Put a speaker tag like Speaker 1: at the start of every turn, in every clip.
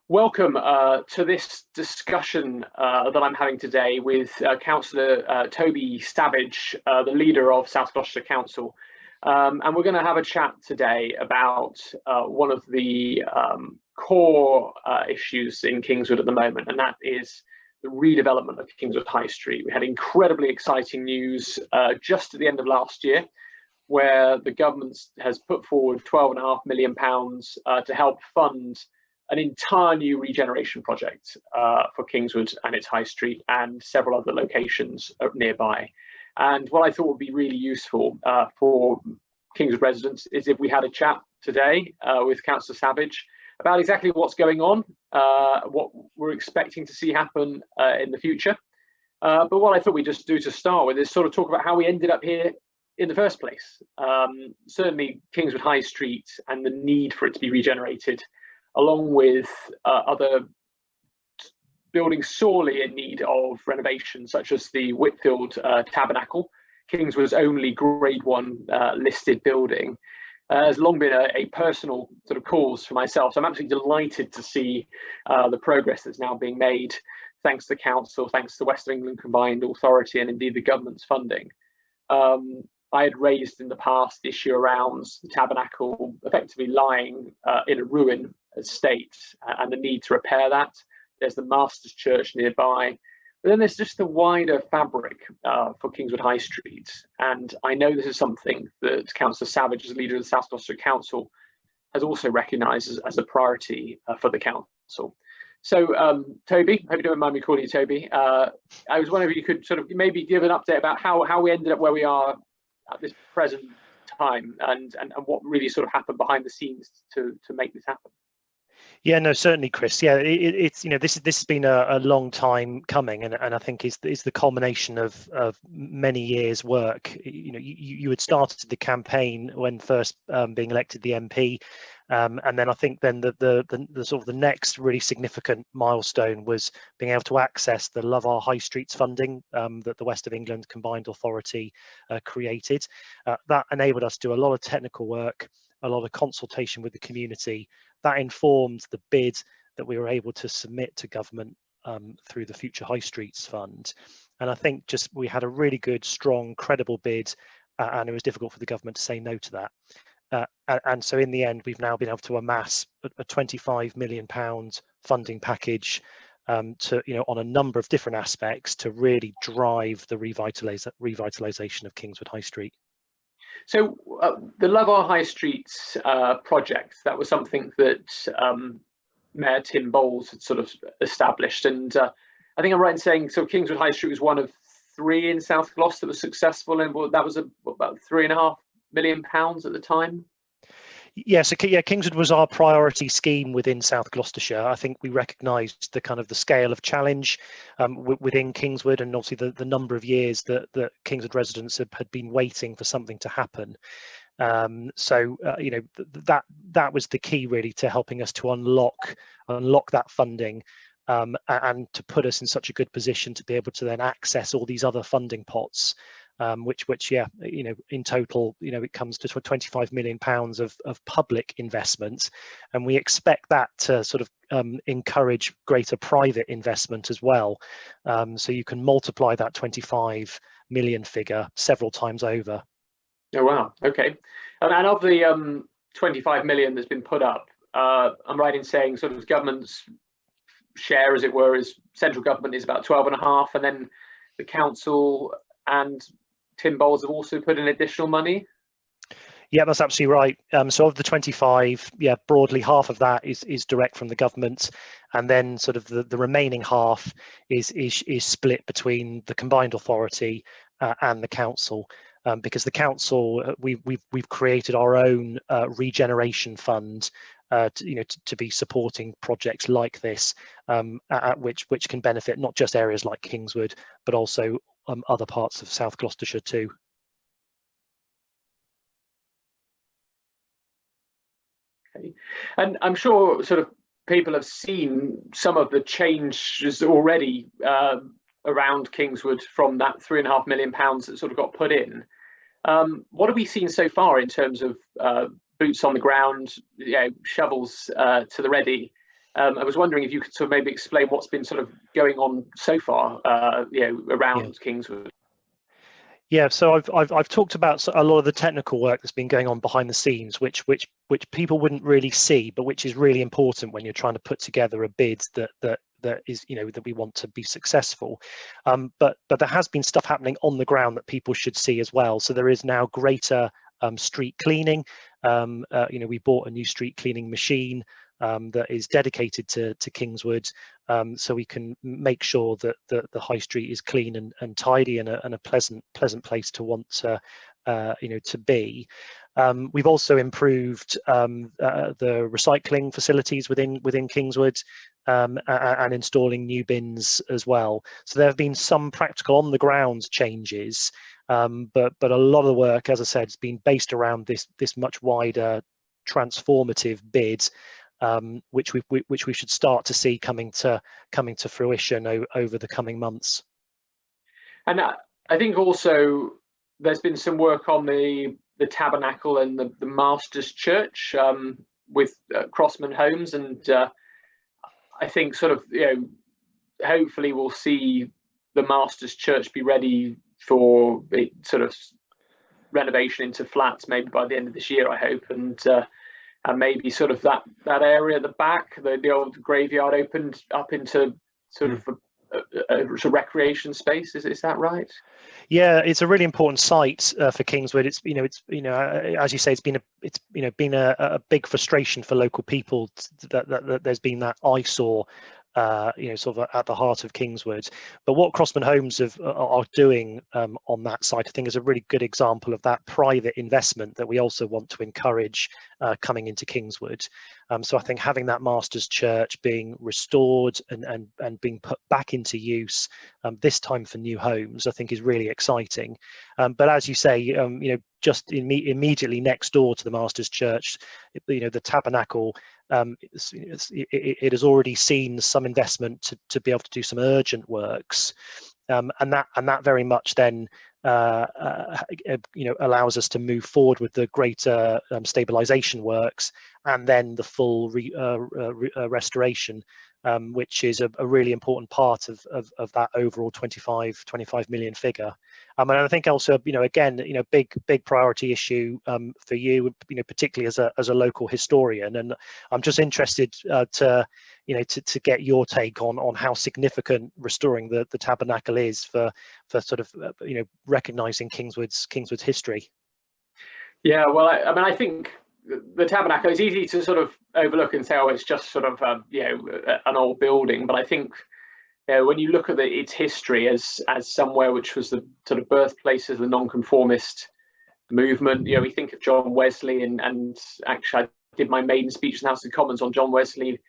Speaker 1: Welcome to this discussion that I'm having today with Councillor Toby Savage, the leader of South Gloucestershire Council. And we're going to have a chat today about one of the core issues in Kingswood at the moment, and that is the redevelopment of Kingswood High Street. We had incredibly exciting news just at the end of last year, where the government has put forward £12.5 million to help fund an entire new regeneration project for Kingswood and its high street and several other locations nearby. And what I thought would be really useful for Kingswood residents is if we had a chat today with Councillor Savage about exactly what's going on, what we're expecting to see happen in the future. But what I thought we'd just do to start with is sort of talk about how we ended up here in the first place. Certainly Kingswood High Street and the need for it to be regenerated, along with other buildings sorely in need of renovation, such as the Whitfield Tabernacle, Kingswood's only Grade 1 listed building, has long been a personal sort of cause for myself. So I'm absolutely delighted to see the progress that's now being made, thanks to the council, thanks to the West of England Combined Authority, and indeed the government's funding. I had raised in the past the issue around the tabernacle effectively lying in a ruin state and the need to repair that. There's the Master's Church nearby, but then there's just the wider fabric for Kingswood High Street. And I know this is something that Councillor Savage, as leader of the South Gloucestershire Council, has also recognised as a priority for the council. So, Toby, I hope you don't mind me calling you Toby. I was wondering if you could sort of maybe give an update about how we ended up where we are at this present time, and what really sort of happened behind the scenes to make this happen.
Speaker 2: Yeah, no, certainly, Chris. Yeah, it's this has been a long time coming, and I think is the culmination of many years' work. You had started the campaign when first being elected the MP, and then I think then the sort of the next really significant milestone was being able to access the Love Our High Streets funding that the West of England Combined Authority created. That enabled us to do a lot of technical work, a lot of consultation with the community. That informed the bid that we were able to submit to government through the Future High Streets Fund. And I think just we had a really good, strong, credible bid, and it was difficult for the government to say no to that. And so in the end, we've now been able to amass a £25 million funding package to, on a number of different aspects to really drive the revitalisation of Kingswood High Street.
Speaker 1: So the Love Our High Streets project, that was something that Mayor Tim Bowles had sort of established. And I think I'm right in saying, so Kingswood High Street was one of 3 in South Gloucester that was successful, and that was about £3.5 million at the time.
Speaker 2: Yeah, so yeah, Kingswood was our priority scheme within South Gloucestershire. I think we recognised the kind of the scale of challenge within Kingswood, and obviously the number of years that Kingswood residents had been waiting for something to happen. So that was the key really to helping us to unlock that funding. And to put us in such a good position to be able to then access all these other funding pots, which yeah, in total, it comes to £25 million of public investment, and we expect that to sort of encourage greater private investment as well. So you can multiply that 25 million figure several times over.
Speaker 1: Oh wow, okay. And of the 25 million that's been put up, I'm right in saying sort of government's share, as it were, is central government is about 12.5, and then the council and Tim Bowles have also put in additional money.
Speaker 2: Yeah, that's absolutely right. So of the 25, yeah, broadly half of that is direct from the government, and then sort of the remaining half is split between the combined authority and the council. Because the council, we've created our own regeneration fund to be supporting projects like this, which can benefit not just areas like Kingswood, but also other parts of South Gloucestershire too.
Speaker 1: Okay, and I'm sure sort of people have seen some of the changes already around Kingswood from that £3.5 million that sort of got put in. What have we seen so far in terms of boots on the ground, shovels to the ready, I was wondering if you could sort of maybe explain what's been sort of going on so far, around Kingswood.
Speaker 2: Yeah, so I've talked about a lot of the technical work that's been going on behind the scenes, which people wouldn't really see, but which is really important when you're trying to put together a bid that is, that we want to be successful. But there has been stuff happening on the ground that people should see as well. So there is now greater street cleaning. We bought a new street cleaning machine that is dedicated to Kingswood, so we can make sure that the high street is clean and tidy and a pleasant place to want to be. We've also improved the recycling facilities within Kingswood, and installing new bins as well. So there have been some practical on the ground changes, but a lot of the work, as I said, has been based around this much wider transformative bid, which we should start to see coming to fruition over the coming months. And
Speaker 1: I think also there's been some work on the tabernacle and the Master's Church, with Crossman Homes, and I think sort of, hopefully we'll see the Master's Church be ready for a sort of renovation into flats maybe by the end of this year, I hope, and maybe sort of that area at the back, the old graveyard, opened up into sort of a recreation space. Is that right?
Speaker 2: Yeah, it's a really important site for Kingswood. It's as you say, it's been a big frustration for local people that there's been that eyesore, sort of at the heart of Kingswood. But what Crossman Homes are doing on that site, I think, is a really good example of that private investment that we also want to encourage coming into Kingswood. So I think having that Master's Church being restored and being put back into use, this time for new homes, I think is really exciting. But as you say, just immediately next door to the Master's Church, the tabernacle, it has already seen some investment to be able to do some urgent works, and that very much then allows us to move forward with the greater stabilization works and then the full restoration, which is a really important part of that overall 25 million figure. And I think also, again, big priority issue for you, particularly as a local historian. And I'm just interested to get your take on how significant restoring the tabernacle is for sort of recognizing Kingswood's history.
Speaker 1: Yeah, well, I think the tabernacle is easy to sort of overlook and say, oh, it's just sort of an old building. But I think when you look at its history as somewhere which was the sort of birthplace of the nonconformist movement, we think of John Wesley, and actually I did my maiden speech in the House of Commons on John Wesley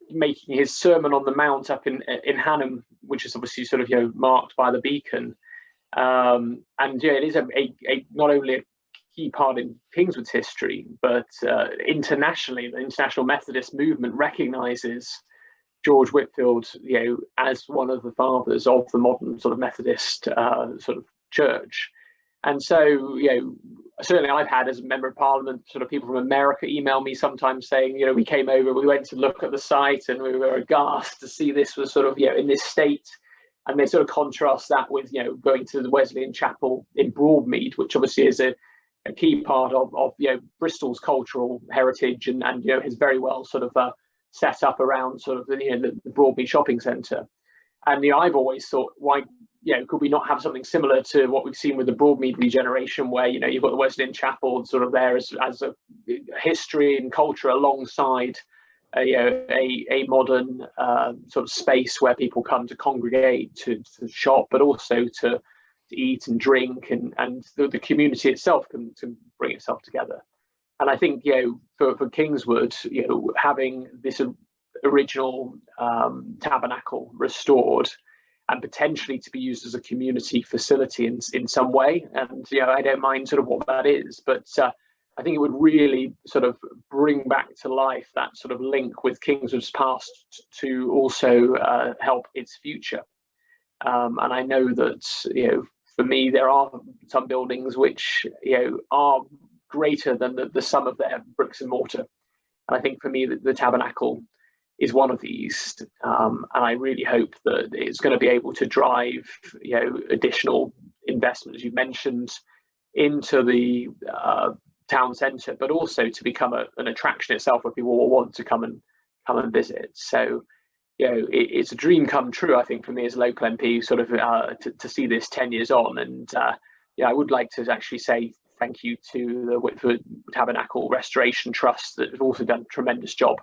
Speaker 1: making his Sermon on the Mount up in Hanham, which is obviously sort of marked by the beacon, and it is a not only a key part in Kingswood's history, but internationally, the International Methodist movement recognises George Whitfield, as one of the fathers of the modern sort of Methodist sort of church. And so, certainly I've had, as a member of Parliament, sort of people from America email me sometimes saying, we came over, we went to look at the site, and we were aghast to see this was sort of, in this state. And they sort of contrast that with, going to the Wesleyan Chapel in Broadmead, which obviously is a key part of Bristol's cultural heritage, and is very well sort of set up around sort of the Broadmead shopping centre. And I've always thought, why could we not have something similar to what we've seen with the Broadmead regeneration, where you've got the Wesleyan Chapel sort of there as a history and culture alongside a modern sort of space where people come to congregate, to shop, but also to eat and drink, and the community itself can bring itself together. And I think for Kingswood, having this original tabernacle restored and potentially to be used as a community facility in some way, and I don't mind sort of what that is, but I think it would really sort of bring back to life that sort of link with Kingswood's past to also help its future. And I know that for me, there are some buildings which are greater than the sum of their bricks and mortar. And I think for me, the tabernacle is one of these, and I really hope that it's going to be able to drive, additional investment, as you mentioned, into the town centre, but also to become an attraction itself where people will want to come and visit. So, it's a dream come true, I think, for me as a local MP, sort of to see this 10 years on. And I would like to actually say thank you to the Whitford Tabernacle Restoration Trust that have also done a tremendous job,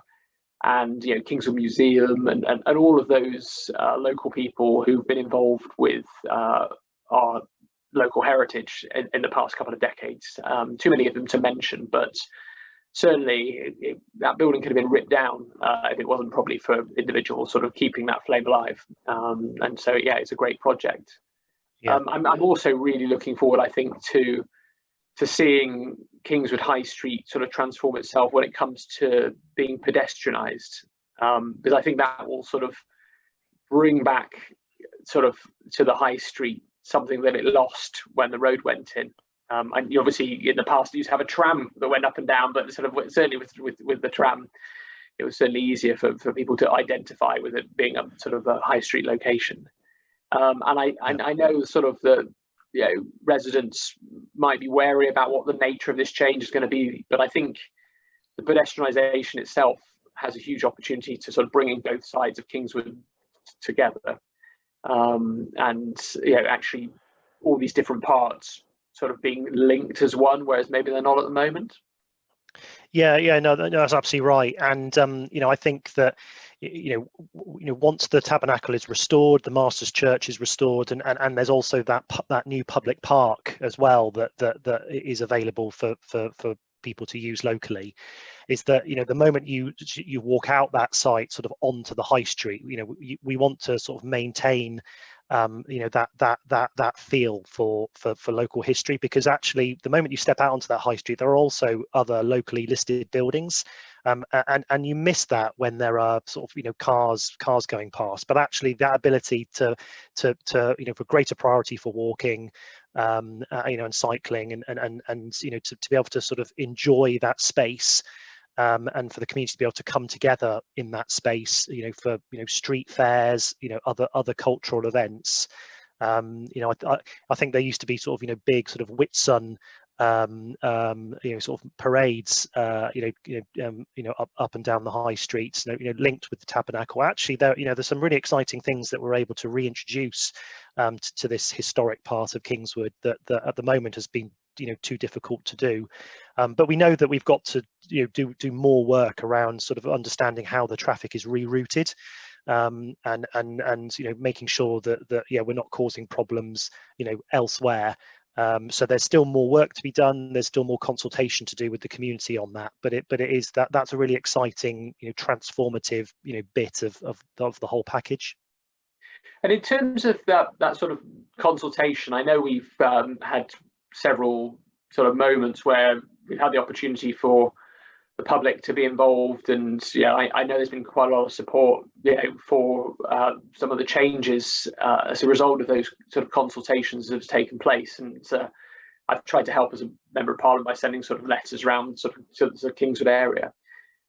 Speaker 1: and Kingswood Museum and all of those local people who've been involved with our local heritage in the past couple of decades. Too many of them to mention, but certainly that building could have been ripped down if it wasn't probably for individuals sort of keeping that flame alive. And so, it's a great project. Yeah. I'm also really looking forward, I think, to seeing Kingswood High Street sort of transform itself when it comes to being pedestrianised, because I think that will sort of bring back sort of to the High Street something that it lost when the road went in. And obviously in the past you used to have a tram that went up and down, but sort of certainly with the tram, it was certainly easier for people to identify with it being a sort of a high street location. And I know sort of the residents might be wary about what the nature of this change is going to be, but I think the pedestrianisation itself has a huge opportunity to sort of bring in both sides of Kingswood together, and actually all these different parts sort of being linked as one, whereas maybe they're not at the moment.
Speaker 2: No, that's absolutely right. And I think that once the tabernacle is restored, the Master's Church is restored, and there's also that new public park as well that is available for people to use locally, is that the moment you walk out that site sort of onto the high street, we want to sort of maintain that feel for local history, because actually the moment you step out onto that high street, there are also other locally listed buildings, and you miss that when there are sort of cars going past. But actually that ability to for greater priority for walking, and cycling, and to be able to sort of enjoy that space, and for the community to be able to come together in that space, for street fairs, other cultural events. I think there used to be sort of big sort of Whitsun sort of parades, up and down the high streets, linked with the tabernacle. Actually, there's some really exciting things that we're able to reintroduce to this historic part of Kingswood that at the moment has been too difficult to do, but we know that we've got to do more work around sort of understanding how the traffic is rerouted, and making sure that we're not causing problems elsewhere. So there's still more work to be done. There's still more consultation to do with the community on that. But it is that's a really exciting transformative bit of the whole package.
Speaker 1: And in terms of that sort of consultation, I know we've had several sort of moments where we've had the opportunity for the public to be involved, and I know there's been quite a lot of support for some of the changes as a result of those sort of consultations that have taken place. And I've tried to help as a member of Parliament by sending sort of letters around sort of to the Kingswood area,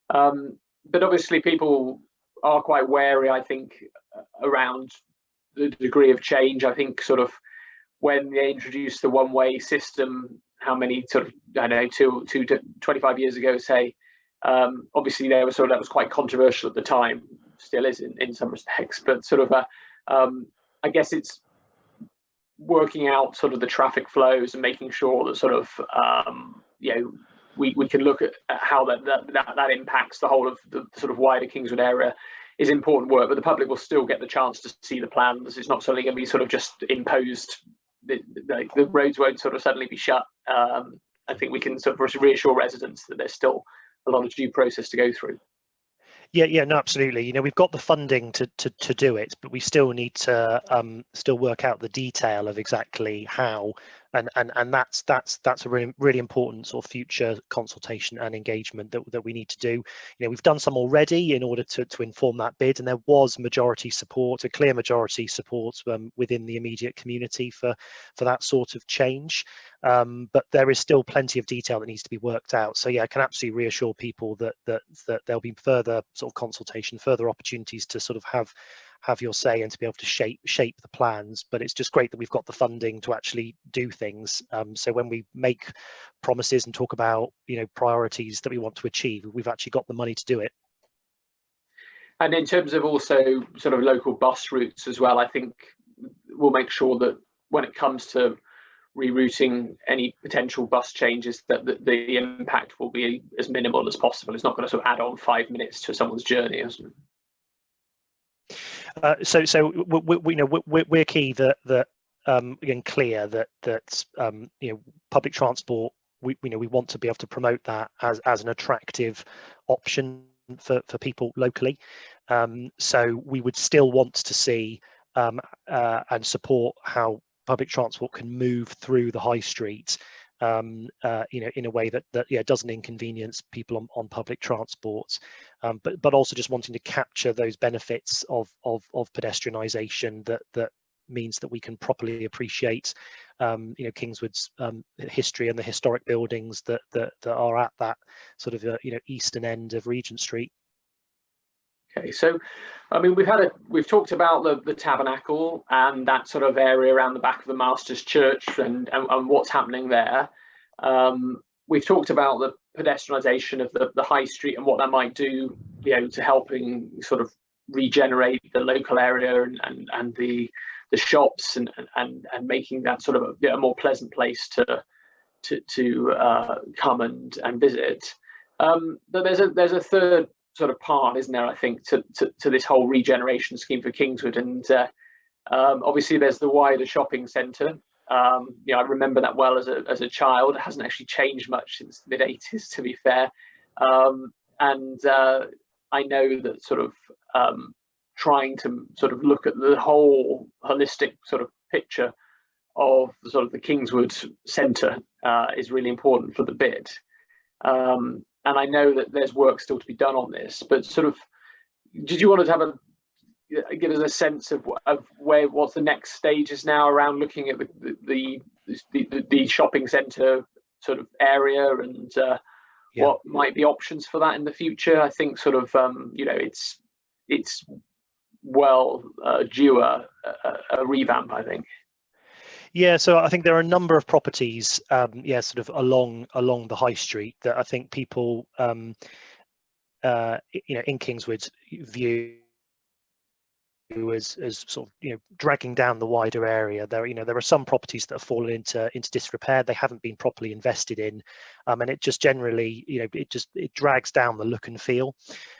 Speaker 1: but obviously people are quite wary, I think, around the degree of change. I think sort of when they introduced the one-way system, how many sort of, I don't know, 25 years ago, say, obviously that was quite controversial at the time, still is in some respects, but sort of I guess it's working out sort of the traffic flows and making sure that sort of we can look at how that impacts the whole of the sort of wider Kingswood area is important work, but the public will still get the chance to see the plans. It's not suddenly going to be sort of just imposed. The roads won't sort of suddenly be shut. I think we can sort of reassure residents that there's still a lot of due process to go through.
Speaker 2: Yeah, no, absolutely. We've got the funding to do it, but we still need to still work out the detail of exactly how and that's a really important sort of future consultation and engagement that we need to do. We've done some already in order to inform that bid, and there was majority support, a clear majority support within the immediate community for that sort of change, but there is still plenty of detail that needs to be worked out. So yeah, I can absolutely reassure people that there'll be further sort of consultation, further opportunities to sort of have your say and to be able to shape the plans. But it's just great that we've got the funding to actually do things. So when we make promises and talk about priorities that we want to achieve, we've actually got the money to do it.
Speaker 1: And in terms of also sort of local bus routes as well, I think we'll make sure that when it comes to rerouting any potential bus changes, that the impact will be as minimal as possible. It's not going to sort of add on 5 minutes to someone's journey, isn't it?
Speaker 2: So we're key that again clear that public transport, we want to be able to promote that as an attractive option for people locally. So we would still want to see and support how public transport can move through the high street in a way that doesn't inconvenience people on public transport, but also just wanting to capture those benefits of pedestrianisation that means that we can properly appreciate Kingswood's history and the historic buildings that are at that sort of eastern end of Regent Street.
Speaker 1: Okay, so I mean we've talked about the tabernacle and that sort of area around the back of the Master's Church and what's happening there. We've talked about the pedestrianisation of the high street and what that might do, to helping sort of regenerate the local area and the shops and making that sort of a more pleasant place to come and visit. But there's a third sort of part, isn't there, I think, to this whole regeneration scheme for Kingswood, and obviously there's the wider shopping centre. I remember that well as a child. It hasn't actually changed much since the mid-80s, to be fair, and I know that sort of trying to sort of look at the whole holistic sort of picture of sort of the Kingswood centre is really important for the bid. And I know that there's work still to be done on this, but sort of, did you want to give us a sense of what's the next stages now around looking at the shopping centre sort of area and what might be options for that in the future? I think sort of it's well due a revamp, I think.
Speaker 2: Yeah, so I think there are a number of properties, sort of along the high street that I think people, in Kingswood view as sort of dragging down the wider area. There are some properties that have fallen into disrepair. They haven't been properly invested in, and it just generally it drags down the look and feel.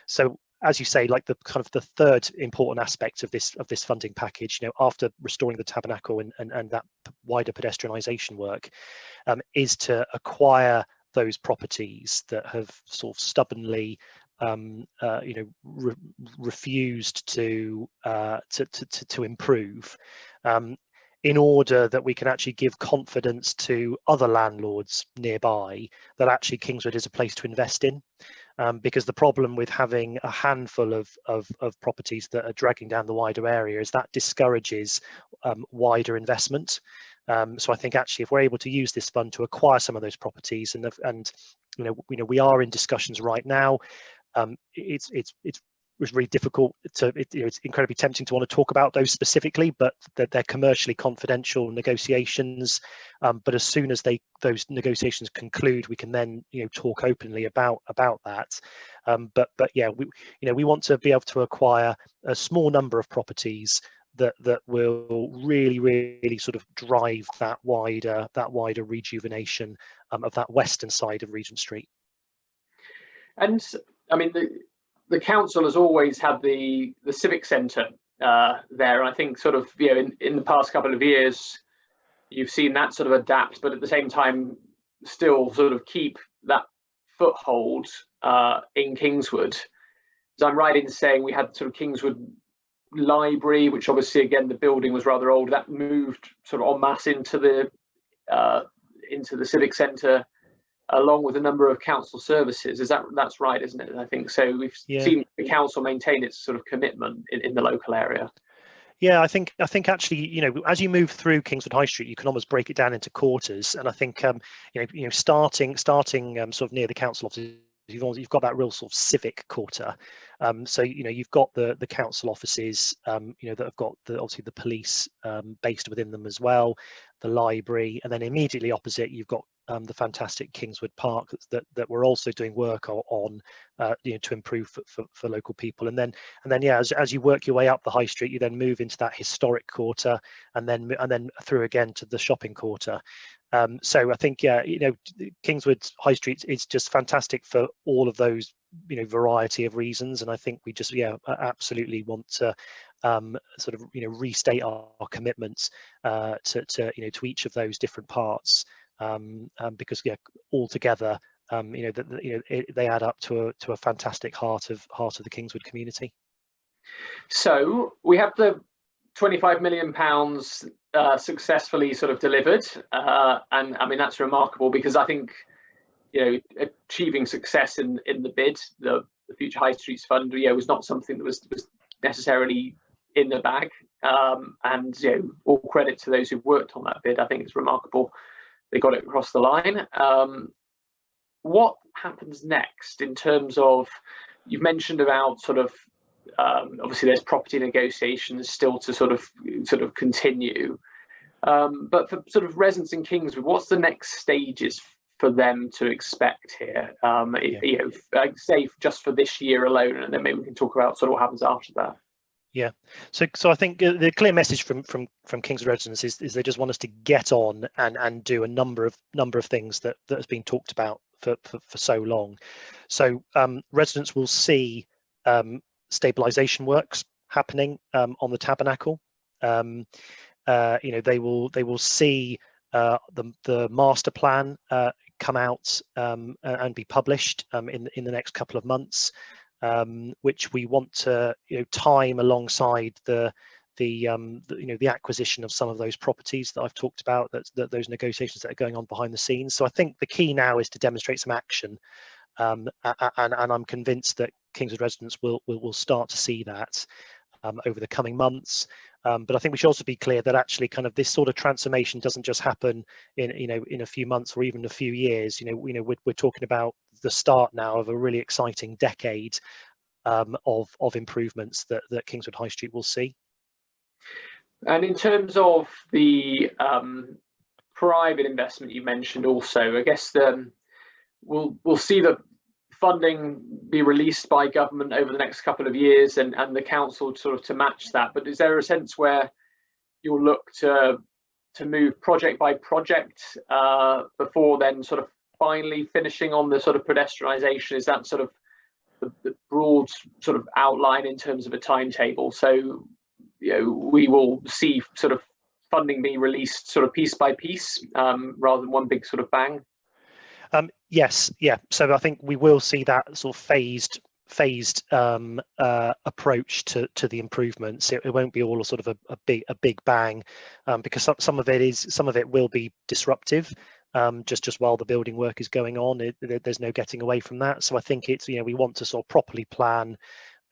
Speaker 2: So as you say, like the kind of the third important aspect of this funding package, after restoring the tabernacle and that wider pedestrianisation work, is to acquire those properties that have sort of stubbornly refused to improve, in order that we can actually give confidence to other landlords nearby that actually Kingswood is a place to invest in. Because the problem with having a handful of properties that are dragging down the wider area is that discourages wider investment. So I think actually if we're able to use this fund to acquire some of those properties, and we are in discussions right now. It's really difficult to, it's incredibly tempting to want to talk about those specifically, but they're commercially confidential negotiations. But as soon as those negotiations conclude, we can then talk openly about that. But yeah, we want to be able to acquire a small number of properties that will really sort of drive that wider rejuvenation of that western side of Regent Street. And
Speaker 1: I mean, the council has always had the civic centre there, and I think sort of in the past couple of years you've seen that sort of adapt, but at the same time still sort of keep that foothold in Kingswood. So I'm right in saying we had sort of Kingswood Library, which obviously again the building was rather old, that moved sort of en masse into the into the civic centre, along with a number of council services. That's right, isn't it? I think so. We've seen the council maintain its sort of commitment in the local area.
Speaker 2: Yeah, I think actually, you know, as you move through Kingswood High Street, you can almost break it down into quarters, and I think starting sort of near the council offices, you've got that real sort of civic quarter. So you've got the council offices, that have got obviously the police based within them as well, the library, and then immediately opposite you've got the fantastic Kingswood Park that we're also doing work on to improve for local people. And then as you work your way up the high street, you then move into that historic quarter, and then through again to the shopping quarter. So I think Kingswood High Street is just fantastic for all of those variety of reasons, and I think we just absolutely want to sort of restate our commitments to each of those different parts, because altogether they add up to a fantastic heart of the Kingswood community.
Speaker 1: So we have the £25 million successfully sort of delivered, and I mean that's remarkable, because I think achieving success in the bid, the Future High Streets Fund, was not something that was necessarily in the bag, and all credit to those who've worked on that bid. I think it's remarkable they got it across the line. What happens next in terms of, you've mentioned about sort of obviously there's property negotiations still to sort of continue, but for sort of residents in Kingswood, what's the next stages for them to expect here? Say just for this year alone, and then maybe we can talk about sort of what happens after that.
Speaker 2: Yeah, so I think the clear message from Kingswood residents is they just want us to get on and do a number of things that has been talked about for so long. So residents will see stabilisation works happening on the Tabernacle. They will see the master plan come out and be published in the next couple of months, which we want to time alongside the acquisition of some of those properties that I've talked about, that those negotiations that are going on behind the scenes. So I think the key now is to demonstrate some action, and I'm convinced that Kingswood residents will start to see that over the coming months. But I think we should also be clear that actually kind of this sort of transformation doesn't just happen in a few months or even a few years. We're talking about the start now of a really exciting decade of improvements that Kingswood High Street will see.
Speaker 1: And in terms of the private investment you mentioned also, I guess we'll see the funding be released by government over the next couple of years, and the council sort of to match that. But is there a sense where you'll look to move project by project before then sort of finally finishing on the sort of pedestrianisation? Is that sort of the broad sort of outline in terms of a timetable? So we will see sort of funding be released sort of piece by piece, rather than one big sort of bang.
Speaker 2: Yes, yeah. So I think we will see that sort of phased approach to the improvements. It won't be all sort of a big bang, because some of it will be disruptive, just while the building work is going on. There's no getting away from that. So I think it's we want to sort of properly plan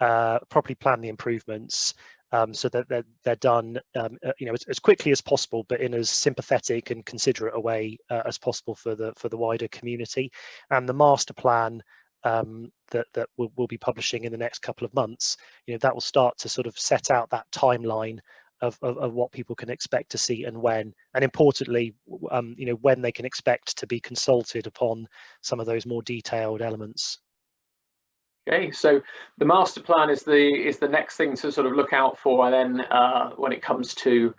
Speaker 2: the improvements, so that they're done as quickly as possible, but in as sympathetic and considerate a way as possible for the wider community. And the master plan that we'll be publishing in the next couple of months, that will start to sort of set out that timeline of what people can expect to see and when, and importantly, when they can expect to be consulted upon some of those more detailed elements.
Speaker 1: Okay, so the master plan is the next thing to sort of look out for, and then when it comes to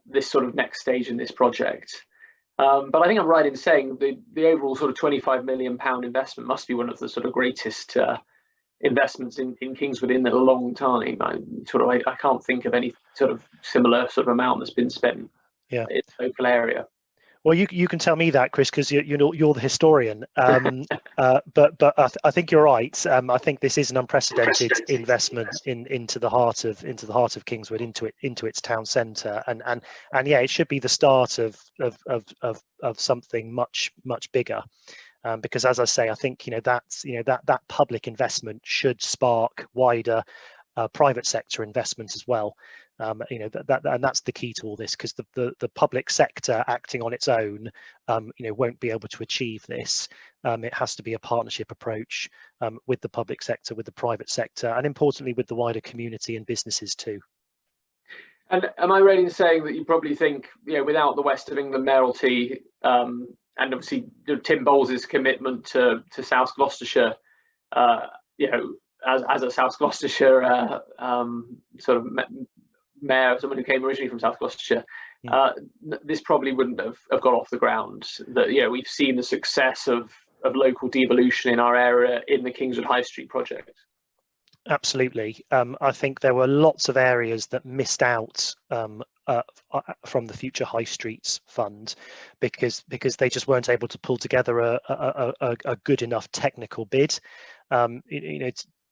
Speaker 1: this sort of next stage in this project. But I think I'm right in saying the overall sort of £25 million investment must be one of the sort of greatest investments in Kingswood in a long time. I can't think of any sort of similar sort of amount that's been spent in the local area.
Speaker 2: Well, you can tell me that, Chris, because you're the historian. But I think you're right. I think this is an unprecedented investment into the heart of Kingswood, into its town centre, and yeah, it should be the start of something much bigger. Because, as I say, I think that public investment should spark wider private sector investment as well. And that's the key to all this, because the public sector acting on its own won't be able to achieve this. It has to be a partnership approach with the public sector, with the private sector, and importantly with the wider community and businesses too.
Speaker 1: And am I right in saying that you probably think, without the West of England mayoralty, and obviously Tim Bowles' commitment to South Gloucestershire, as a South Gloucestershire sort of mayor, someone who came originally from South Gloucestershire, this probably wouldn't have got off the ground. That we've seen the success of local devolution in our area in the Kingswood High Street project.
Speaker 2: Absolutely. I think there were lots of areas that missed out from the Future High Streets Fund because they just weren't able to pull together a good enough technical bid.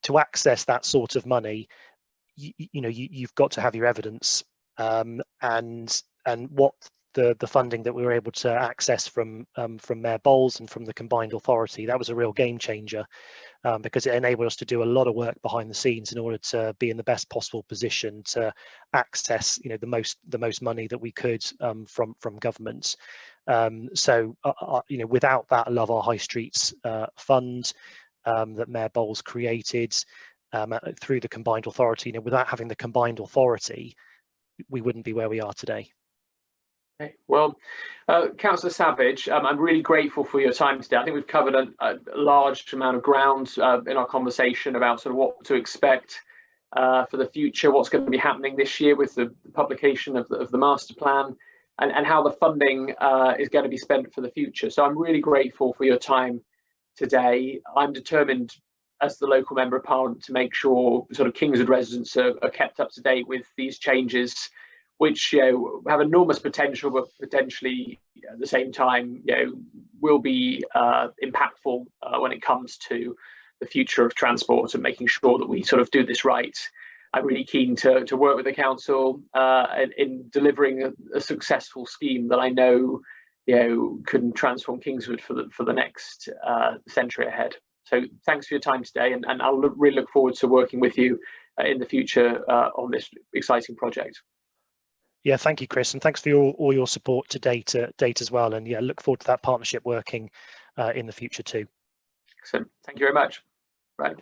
Speaker 2: To access that sort of money, you've got to have your evidence, and what the funding that we were able to access from Mayor Bowles and from the combined authority, that was a real game changer, because it enabled us to do a lot of work behind the scenes in order to be in the best possible position to access the most money that we could from government. Without that Love Our High Streets fund that Mayor Bowles created through the combined authority, without having the combined authority, we wouldn't be where we are today.
Speaker 1: Okay. Well, Councillor Savage, I'm really grateful for your time today. I think we've covered a large amount of ground in our conversation about sort of what to expect for the future, what's going to be happening this year with the publication of the master plan, and how the funding is going to be spent for the future. So I'm really grateful for your time today. I'm determined, as the local Member of Parliament, to make sure sort of Kingswood residents are kept up to date with these changes, which have enormous potential, but potentially at the same time will be impactful when it comes to the future of transport and making sure that we sort of do this right. I'm really keen to work with the council in delivering a successful scheme that I know can transform Kingswood for the next century ahead. So thanks for your time today, and I'll really look forward to working with you in the future on this exciting project.
Speaker 2: Yeah, thank you, Chris, and thanks for all your support to date as well. And yeah, look forward to that partnership working in the future too.
Speaker 1: Excellent. Thank you very much. Right.